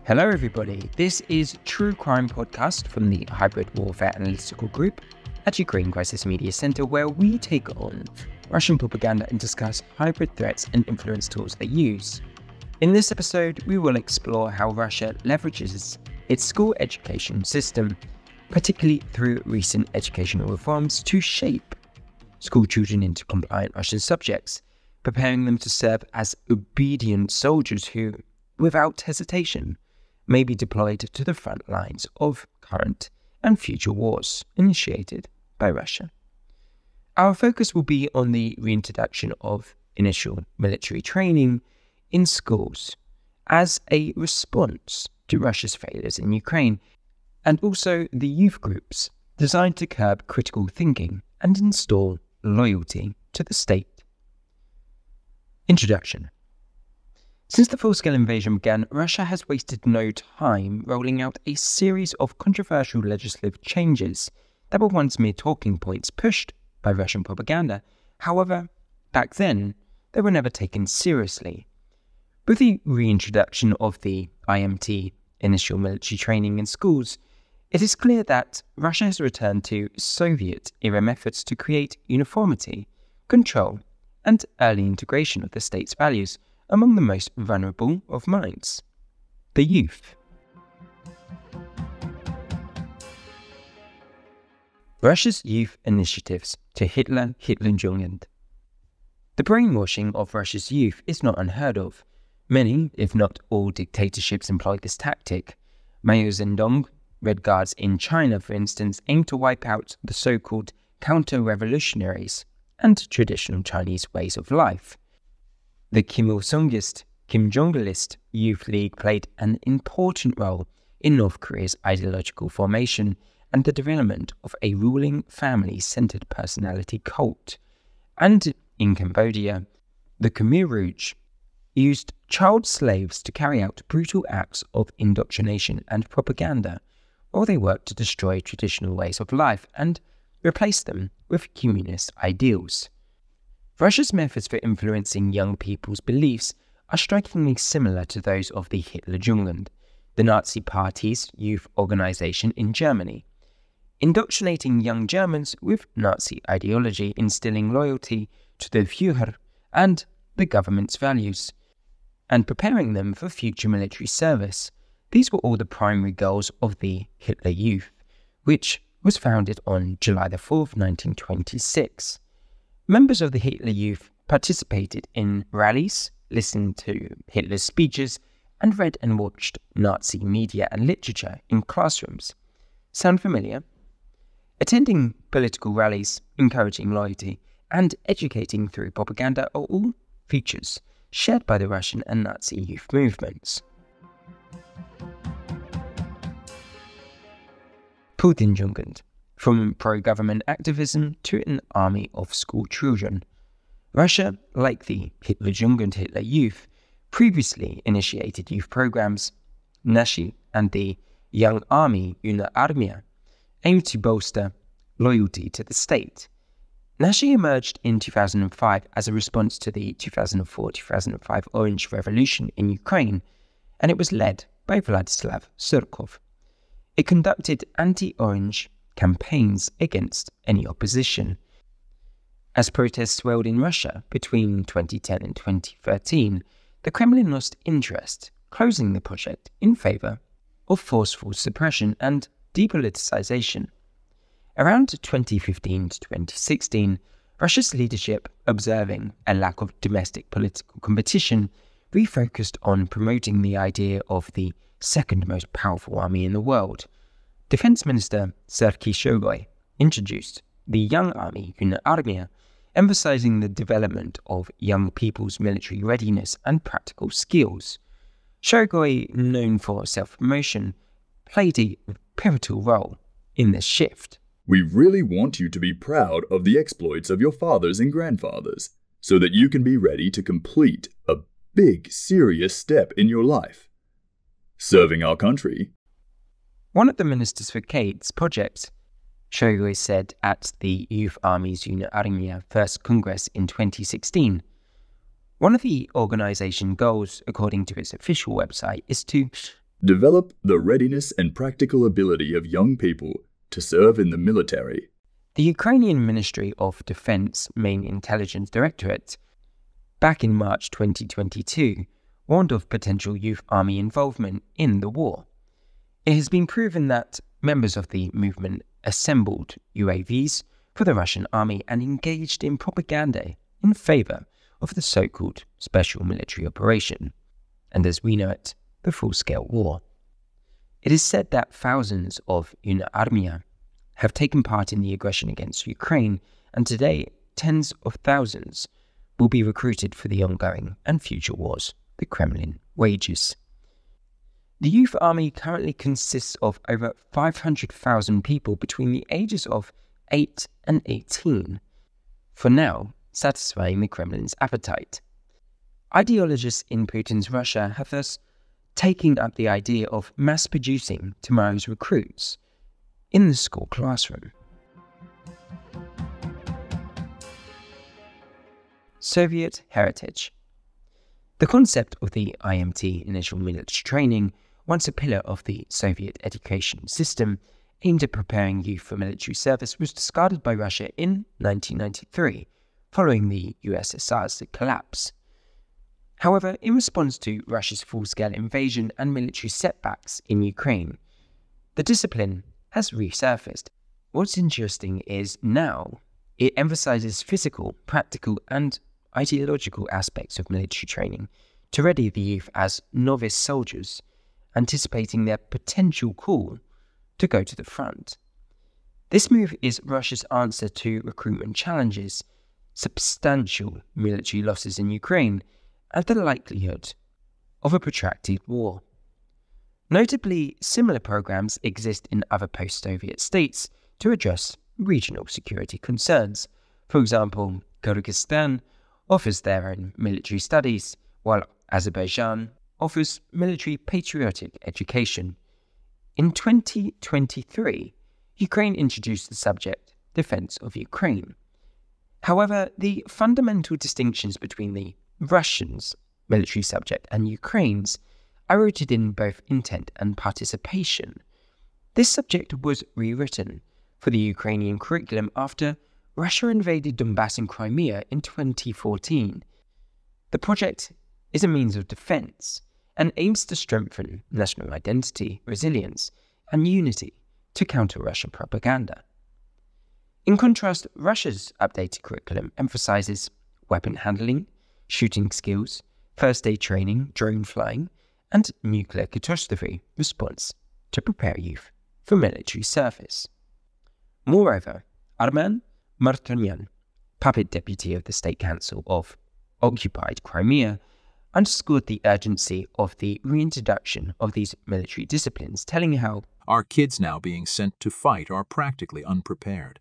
Hello everybody, this is True Crime Podcast from the Hybrid Warfare Analytical Group at Ukraine Crisis Media Center, where we take on Russian propaganda and discuss hybrid threats and influence tools they use. In this episode, we will explore how Russia leverages its school education system, particularly through recent educational reforms, to shape school children into compliant Russian subjects, preparing them to serve as obedient soldiers who, without hesitation, may be deployed to the front lines of current and future wars initiated by Russia. Our focus will be on the reintroduction of initial military training in schools as a response to Russia's failures in Ukraine, and also the youth groups designed to curb critical thinking and install loyalty to the state. Introduction. Since the full-scale invasion began, Russia has wasted no time rolling out a series of controversial legislative changes that were once mere talking points pushed by Russian propaganda. However, back then, they were never taken seriously. With the reintroduction of the IMT, initial military training in schools, it is clear that Russia has returned to Soviet-era methods to create uniformity, control, and early integration of the state's values among the most vulnerable of minds, the youth. Russia's youth initiatives to Hitlerjugend. The brainwashing of Russia's youth is not unheard of. Many, if not all, dictatorships employ this tactic. Mao Zedong, Red Guards in China, for instance, aim to wipe out the so-called counter-revolutionaries and traditional Chinese ways of life. The Kim Il-sungist, Kim Jong-ilist Youth League played an important role in North Korea's ideological formation and the development of a ruling family-centered personality cult. And in Cambodia, the Khmer Rouge used child slaves to carry out brutal acts of indoctrination and propaganda, while they worked to destroy traditional ways of life and replace them with communist ideals. Russia's methods for influencing young people's beliefs are strikingly similar to those of the Hitlerjugend, the Nazi Party's youth organization in Germany, indoctrinating young Germans with Nazi ideology, instilling loyalty to the Führer and the government's values, and preparing them for future military service. These were all the primary goals of the Hitler Youth, which was founded on July 4th, 1926. Members of the Hitler Youth participated in rallies, listened to Hitler's speeches, and read and watched Nazi media and literature in classrooms. Sound familiar? Attending political rallies, encouraging loyalty, and educating through propaganda are all features shared by the Russian and Nazi youth movements. Putinjugend. From pro-government activism to an army of school children. Russia, like the Hitlerjugend Hitler Youth, previously initiated youth programs. Nashi and the Young Army Una Armia aimed to bolster loyalty to the state. Nashi emerged in 2005 as a response to the 2004-2005 Orange Revolution in Ukraine, and it was led by Vladislav Surkov. It conducted anti-Orange campaigns against any opposition. As protests swelled in Russia between 2010 and 2013, the Kremlin lost interest, closing the project in favor of forceful suppression and depoliticization. Around 2015 to 2016, Russia's leadership, observing a lack of domestic political competition, refocused on promoting the idea of the second most powerful army in the world. Defense Minister Serhiy Shoigu introduced the Young Army Una Armia, emphasizing the development of young people's military readiness and practical skills. Shoigu, known for self-promotion, played a pivotal role in this shift. We really want you to be proud of the exploits of your fathers and grandfathers, so that you can be ready to complete a big, serious step in your life. Serving our country. One of the ministers for Kate's project, Shoigu said at the Youth Army's Una Armia First Congress in 2016, one of the organization goals, according to its official website, is to Develop the readiness and practical ability of young people to serve in the military. The Ukrainian Ministry of Defense Main Intelligence Directorate, back in March 2022, warned of potential youth army involvement in the war. It has been proven that members of the movement assembled UAVs for the Russian army and engaged in propaganda in favour of the so-called special military operation, and as we know it, the full-scale war. It is said that thousands of UnArmia have taken part in the aggression against Ukraine, and today tens of thousands will be recruited for the ongoing and future wars the Kremlin wages. The youth army currently consists of over 500,000 people between the ages of 8 and 18, for now satisfying the Kremlin's appetite. Ideologists in Putin's Russia have thus taken up the idea of mass-producing tomorrow's recruits in the school classroom. Soviet heritage. The concept of the IMT, initial military training, once a pillar of the Soviet education system aimed at preparing youth for military service, was discarded by Russia in 1993, following the USSR's collapse. However, in response to Russia's full-scale invasion and military setbacks in Ukraine, the discipline has resurfaced. What's interesting is now it emphasizes physical, practical, and ideological aspects of military training to ready the youth as novice soldiers, anticipating their potential call to go to the front. This move is Russia's answer to recruitment challenges, substantial military losses in Ukraine, and the likelihood of a protracted war. Notably, similar programs exist in other post-Soviet states to address regional security concerns. For example, Kyrgyzstan offers their own military studies, while Azerbaijan offers military patriotic education. In 2023, Ukraine introduced the subject Defense of Ukraine. However, the fundamental distinctions between the Russians' military subject and Ukraine's are rooted in both intent and participation. This subject was rewritten for the Ukrainian curriculum after Russia invaded Donbass and Crimea in 2014. The project is a means of defense and aims to strengthen national identity, resilience, and unity to counter Russian propaganda. In contrast, Russia's updated curriculum emphasizes weapon handling, shooting skills, first aid training, drone flying, and nuclear catastrophe response to prepare youth for military service. Moreover, Arman Martonian, puppet deputy of the State Council of occupied Crimea, underscored the urgency of the reintroduction of these military disciplines, telling how our kids now being sent to fight are practically unprepared.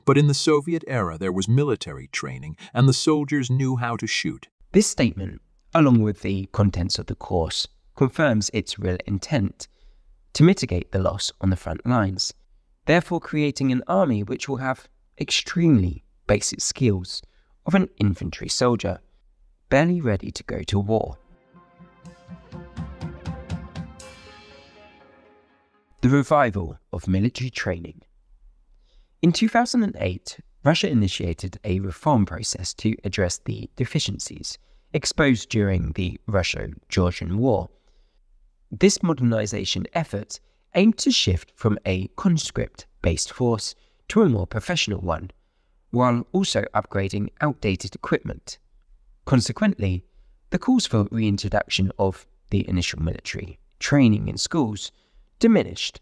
But in the Soviet era, there was military training, and the soldiers knew how to shoot. This statement, along with the contents of the course, confirms its real intent to mitigate the loss on the front lines, therefore creating an army which will have extremely basic skills of an infantry soldier, barely ready to go to war. The revival of military training. In 2008, Russia initiated a reform process to address the deficiencies exposed during the Russo-Georgian War. This modernization effort aimed to shift from a conscript-based force to a more professional one, while also upgrading outdated equipment. Consequently, the calls for reintroduction of the initial military training in schools diminished.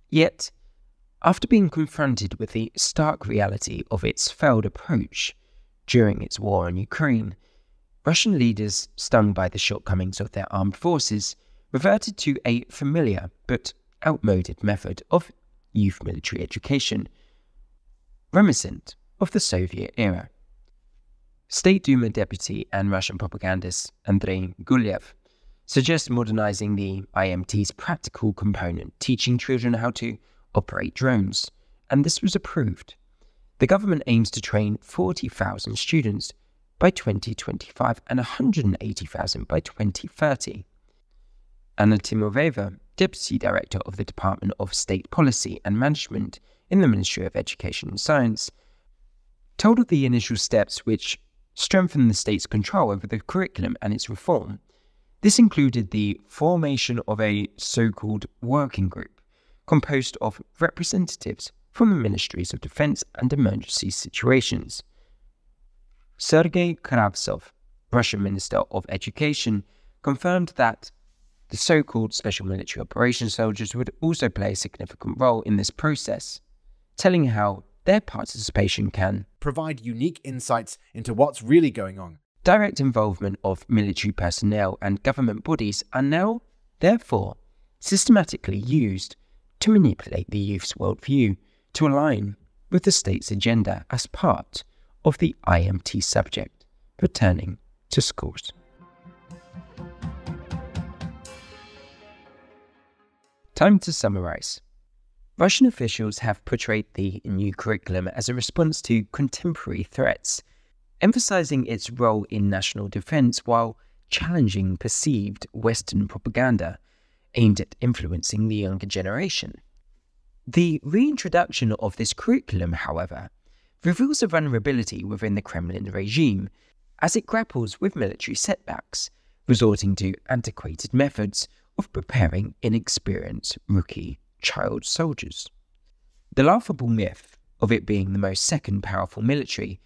Yet, after being confronted with the stark reality of its failed approach during its war in Ukraine, Russian leaders, stung by the shortcomings of their armed forces, reverted to a familiar but outmoded method of youth military education, reminiscent of the Soviet era. State Duma deputy and Russian propagandist Andrei Gulyev suggests modernizing the IMT's practical component, teaching children how to operate drones, and this was approved. The government aims to train 40,000 students by 2025 and 180,000 by 2030. Anna Timoveva, Deputy Director of the Department of State Policy and Management in the Ministry of Education and Science, told of the initial steps which strengthened the state's control over the curriculum and its reform. This included the formation of a so-called working group composed of representatives from the Ministries of Defense and Emergency Situations. Sergei Kravtsov, Russian Minister of Education, confirmed that the so-called Special Military Operations soldiers would also play a significant role in this process, telling how their participation can provide unique insights into what's really going on. Direct involvement of military personnel and government bodies are now, therefore, systematically used to manipulate the youth's worldview to align with the state's agenda as part of the IMT subject, returning to schools. Time to summarize. Russian officials have portrayed the new curriculum as a response to contemporary threats, emphasizing its role in national defense while challenging perceived Western propaganda aimed at influencing the younger generation. The reintroduction of this curriculum, however, reveals a vulnerability within the Kremlin regime as it grapples with military setbacks, resorting to antiquated methods of preparing inexperienced rookie child soldiers. The laughable myth of it being the most second powerful military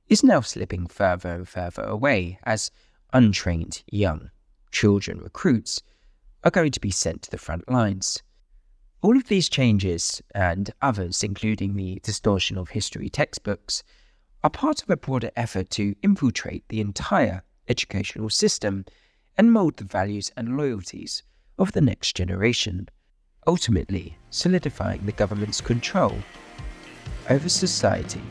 is now slipping further and further away as untrained young children recruits are going to be sent to the front lines. All of these changes, and others including the distortion of history textbooks, are part of a broader effort to infiltrate the entire educational system and mould the values and loyalties of the next generation, ultimately solidifying the government's control over society.